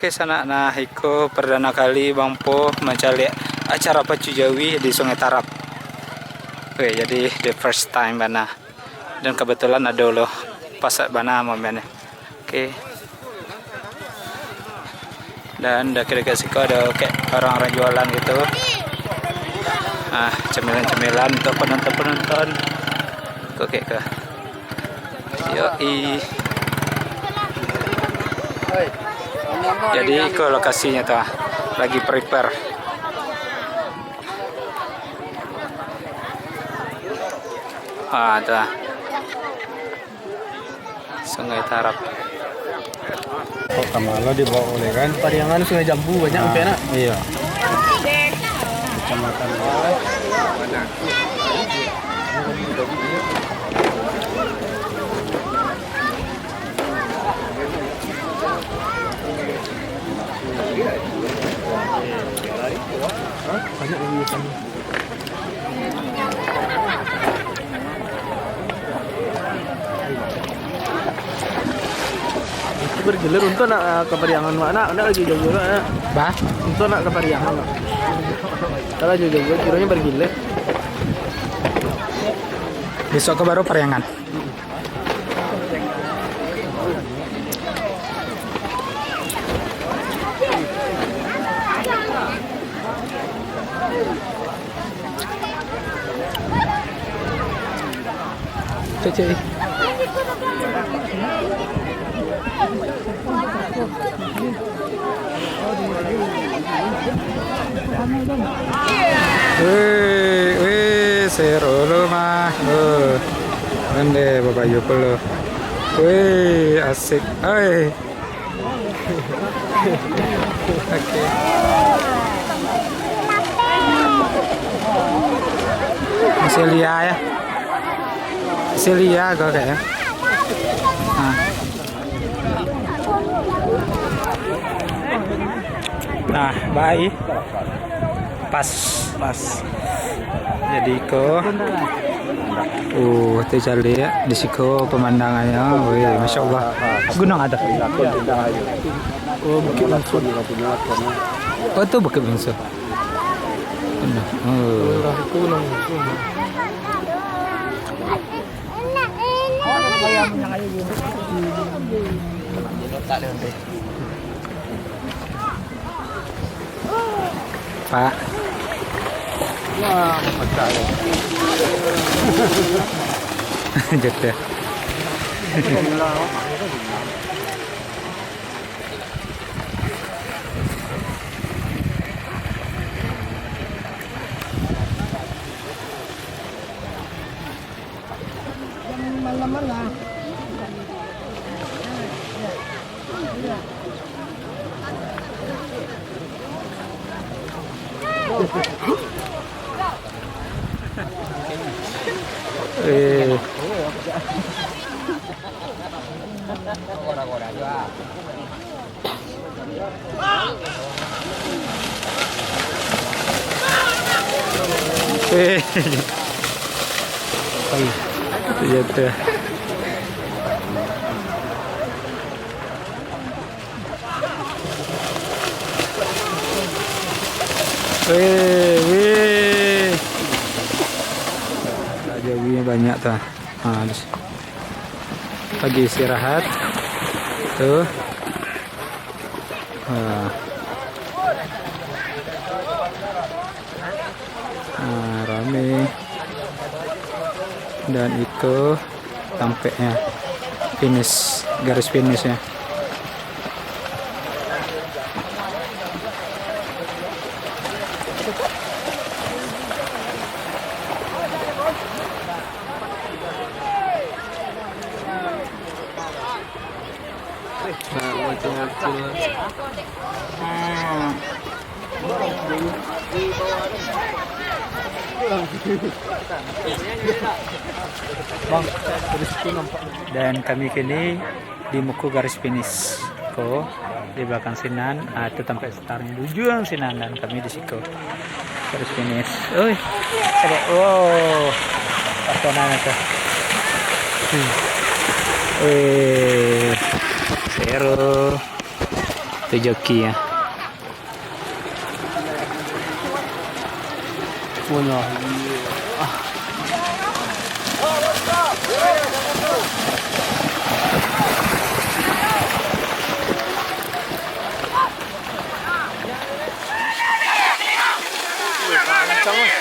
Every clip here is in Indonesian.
Oke, sana nah Iko perdana kali Bang Po mencari acara pacu Jawi di Sungai Tarap. Oke, jadi the first time bana. Dan kebetulan ada loh pas bana momennya. Oke. Dan dekat-dekat situ ada kayak orang-orang jualan gitu. Cemilan-cemilan untuk penonton-penonton. Oke ke. Yoi. Jadi ke lokasinya tuh lagi prepare. Tuh. Sungai Tarap. Oh, Kamala dibawa oleh kan? Pariangan Sungai Jambu banyak enak. Iya. Kecamatan Bawah. Banyak yang biasanya. Itu bergilir untuk nak ke Pariangan mana? Nak lagi jauh nak. Bah, Untuk nak ke Pariangan. Kalau jauh kiranya bergilir. besok ke baru Pariangan. Cek. Wih, seru lo mah. Ande Bapak Yupo lo. Wih, asik. Oke. Masih Lia ya. Masih Lia kok kayaknya. Nah, baik. Pas. Jadi kok. Itu cari ya di situ pemandangannya. Wih, masya Allah. Gunung ada. Oh, Bukit Bingsu. Oh, itu Bukit Bingsu. Itu Gunung Bingsu. Pak. Wah, percaya. Jatuh. Jatuh. Wih. Jawinya banyak tuh. Lagi istirahat. Tuh. Rame. Dan itu sampainya finish, garis finishnya. Bang, dari situ nampak. Dan kami kini di muku garis finish ko di belakang Sinan. Itu tempat startnya tujuan Sinan dan kami di situ garis finish. Wow, pasangan itu. Seru. Itu joki ya. Punya. Kencang lah.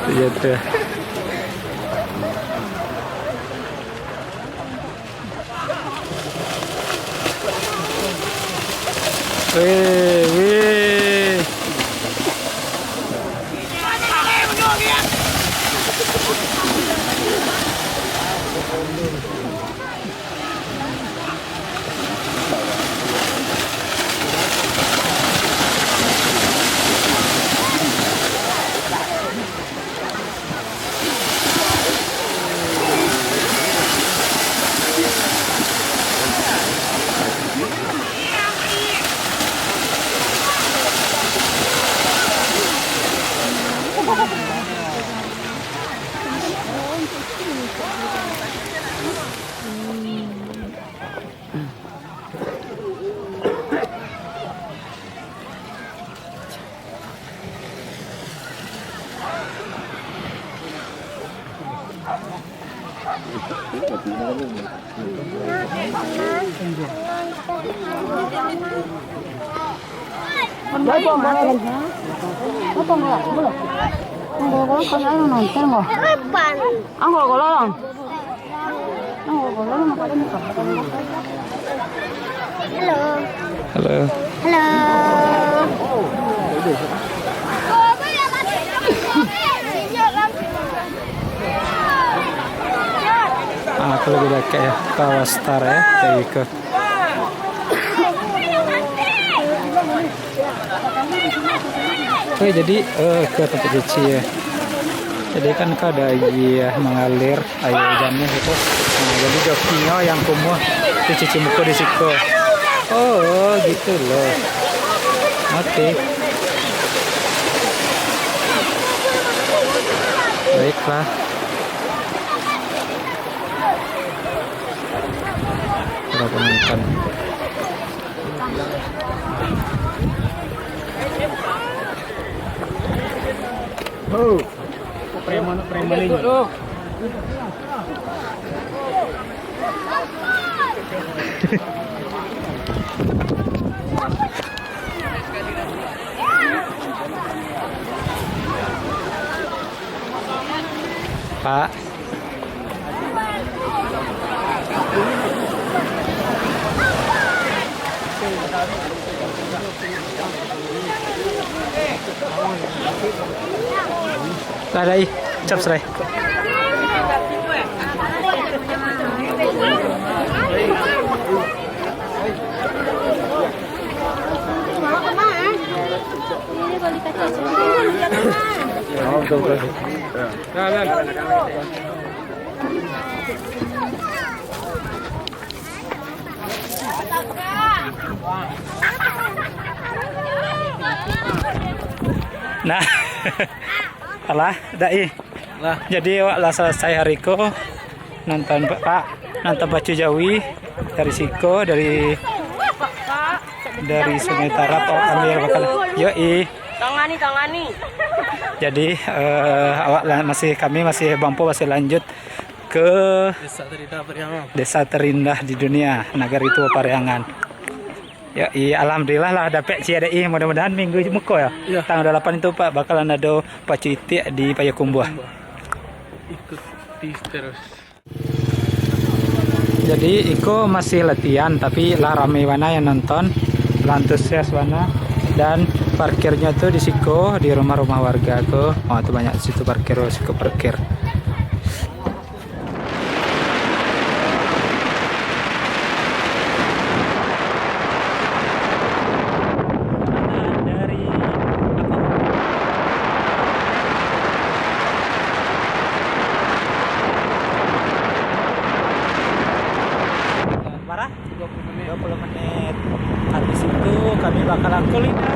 Iya tuh. Wih. Halo. Aku lebih dekat ya, Kawastar ya, kayak gitu. Oke, jadi ke tempat cuci ya. Jadi kan ada iya mengalir air hujannya gitu. Nah, jadi jokinya yang kumuh cuci muka di situ. Oh, gitu loh. Oke. Baiklah. Kita temukan. Oh, preman ini. Pak. Ladai, cap serai. Nah, alah, dai. Lah, Jadi lah selesai hariku nonton nonton Pacu Jawi dari Siko dari Sungai Tarap ambil bakal yoi. Tangani. Jadi kami masih Bampo masih lanjut ke desa terindah di dunia, Nagari Tua Parihyangan. Ya, alhamdulillah lah dapat CDI, mudah-mudahan minggu muka ya. Iya. Tanggal 8 itu Pak bakalan ada Pacu Itik di Payakumbuh. ikuti terus. Jadi Iko masih latihan tapi lah rame mana yang nonton, lah antusias mana. Dan parkirnya tuh di Siko, di rumah-rumah warga tuh. Oh tuh banyak situ parkir, Siko parkir. Parah? 20 menit. Habis itu kami bakalan kuliner